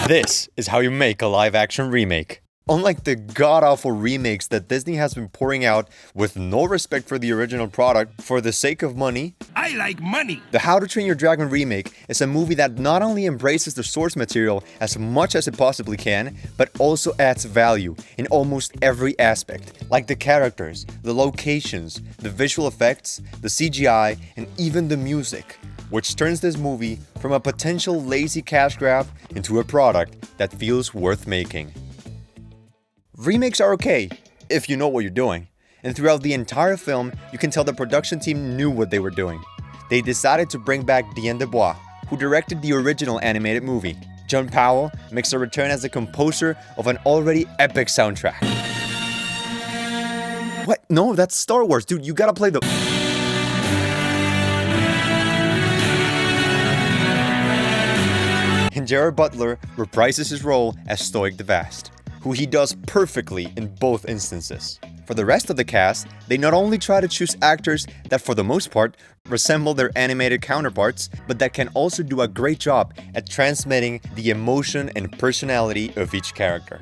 This is how you make a live-action remake. Unlike the god-awful remakes that Disney has been pouring out with no respect for the original product for the sake of money, I like money! the How to Train Your Dragon remake is a movie that not only embraces the source material as much as it possibly can, but also adds value in almost every aspect, like the characters, the locations, the visual effects, the CGI, and even the music, which turns this movie from a potential lazy cash grab into a product that feels worth making. Remakes are okay, if you know what you're doing. And throughout the entire film, you can tell the production team knew what they were doing. They decided to bring back Dean DeBlois, who directed the original animated movie. John Powell makes a return as the composer of an already epic soundtrack. What? No, that's Star Wars, dude, you gotta play the... And Gerard Butler reprises his role as Stoick the Vast, who he does perfectly in both instances. For the rest of the cast, they not only try to choose actors that for the most part resemble their animated counterparts, but that can also do a great job at transmitting the emotion and personality of each character.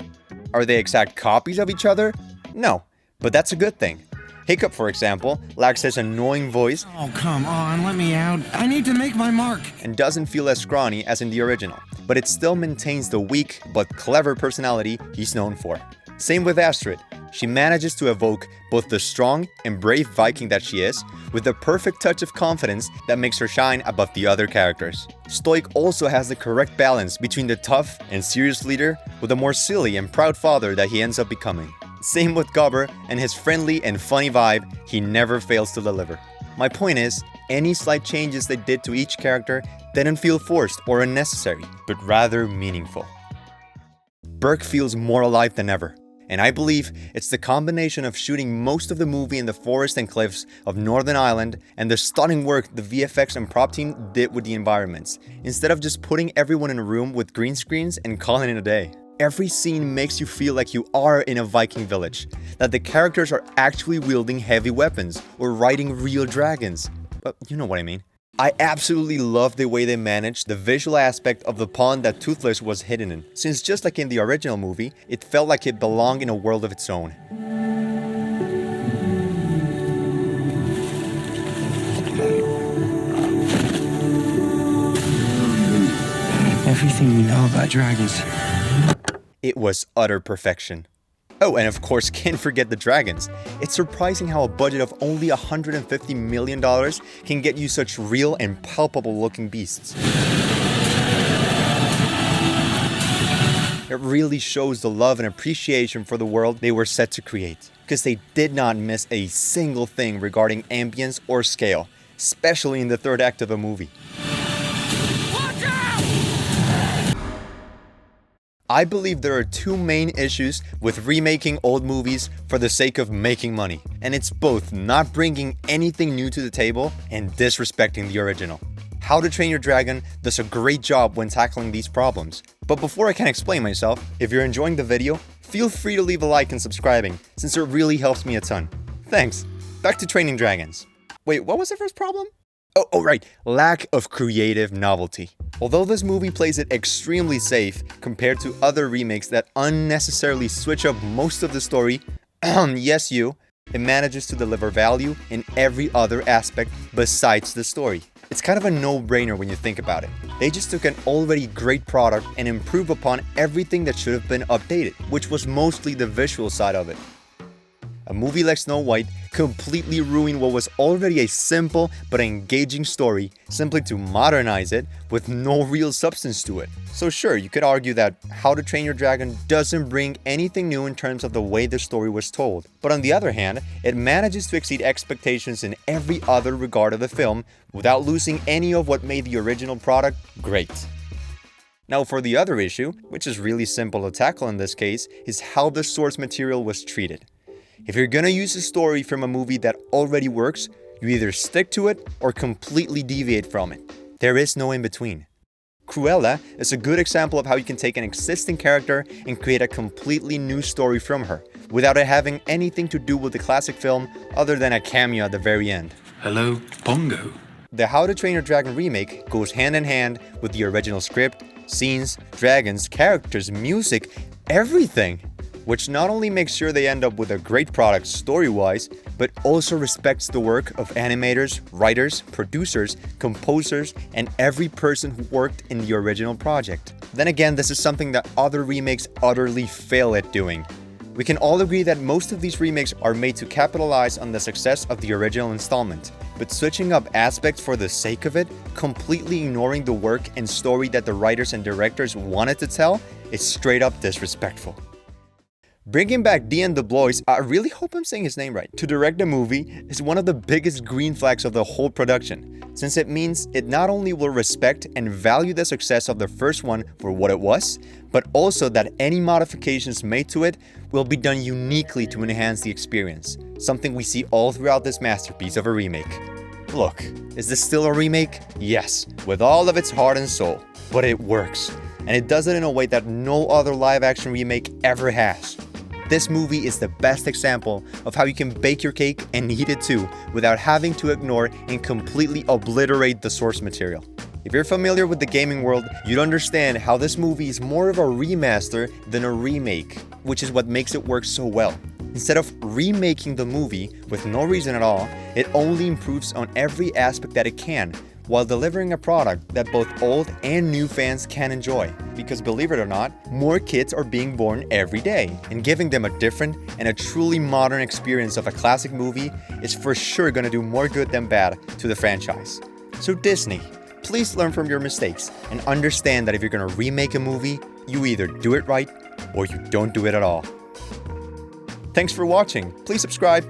Are they exact copies of each other? No, but that's a good thing. Hiccup, for example, lacks his annoying voice Oh, come on, let me out. I need to make my mark. and doesn't feel as scrawny as in the original, but it still maintains the weak but clever personality he's known for. Same with Astrid. She manages to evoke both the strong and brave Viking that she is, with the perfect touch of confidence that makes her shine above the other characters. Stoick also has the correct balance between the tough and serious leader with the more silly and proud father that he ends up becoming. Same with Gobber and his friendly and funny vibe he never fails to deliver. My point is, any slight changes they did to each character didn't feel forced or unnecessary, but rather meaningful. Berk feels more alive than ever, and I believe it's the combination of shooting most of the movie in the forest and cliffs of Northern Ireland and the stunning work the VFX and prop team did with the environments, instead of just putting everyone in a room with green screens and calling it a day. Every scene makes you feel like you are in a Viking village, that the characters are actually wielding heavy weapons or riding real dragons. But you know what I mean. I absolutely love the way they managed the visual aspect of the pond that Toothless was hidden in, since just like in the original movie, it felt like it belonged in a world of its own. Everything we know about dragons. It was utter perfection. Oh, and of course, can't forget the dragons. It's surprising how a budget of only $150 million can get you such real and palpable looking beasts. It really shows the love and appreciation for the world they were set to create, because they did not miss a single thing regarding ambience or scale, especially in the third act of a movie. I believe there are two main issues with remaking old movies for the sake of making money, and it's both not bringing anything new to the table and disrespecting the original. How to Train Your Dragon does a great job when tackling these problems. But before I can explain myself, if you're enjoying the video, feel free to leave a like and subscribing, since it really helps me a ton. Thanks. Back to training dragons. Wait, what was the first problem? Oh, right. Lack of creative novelty. Although this movie plays it extremely safe compared to other remakes that unnecessarily switch up most of the story, yes you, it manages to deliver value in every other aspect besides the story. It's kind of a no-brainer when you think about it. They just took an already great product and improved upon everything that should have been updated, which was mostly the visual side of it. A movie like Snow White completely ruined what was already a simple but engaging story simply to modernize it with no real substance to it. So sure, you could argue that How to Train Your Dragon doesn't bring anything new in terms of the way the story was told. But on the other hand, it manages to exceed expectations in every other regard of the film without losing any of what made the original product great. Now for the other issue, which is really simple to tackle in this case, is how the source material was treated. If you're gonna use a story from a movie that already works, you either stick to it or completely deviate from it. There is no in between. Cruella is a good example of how you can take an existing character and create a completely new story from her, without it having anything to do with the classic film other than a cameo at the very end. Hello, Bongo. The How to Train Your Dragon remake goes hand in hand with the original script, Scenes, dragons, characters, music, everything. Which not only makes sure they end up with a great product story-wise, but also respects the work of animators, writers, producers, composers, and every person who worked in the original project. Then again, this is something that other remakes utterly fail at doing. We can all agree that most of these remakes are made to capitalize on the success of the original installment, but switching up aspects for the sake of it, completely ignoring the work and story that the writers and directors wanted to tell, is straight up disrespectful. Bringing back Dean DeBlois, I really hope I'm saying his name right, to direct the movie is one of the biggest green flags of the whole production, since it means it not only will respect and value the success of the first one for what it was, but also that any modifications made to it will be done uniquely to enhance the experience, something we see all throughout this masterpiece of a remake. Look, is this still a remake? Yes, with all of its heart and soul, but it works, and it does it in a way that no other live-action remake ever has. This movie is the best example of how you can bake your cake and eat it too without having to ignore and completely obliterate the source material. If you're familiar with the gaming world, you'd understand how this movie is more of a remaster than a remake, which is what makes it work so well. Instead of remaking the movie with no reason at all, it only improves on every aspect that it can, while delivering a product that both old and new fans can enjoy. Because believe it or not, more kids are being born every day, and giving them a different and a truly modern experience of a classic movie is for sure gonna do more good than bad to the franchise. So Disney, please learn from your mistakes and understand that if you're gonna remake a movie, you either do it right or you don't do it at all. Thanks for watching. Please subscribe.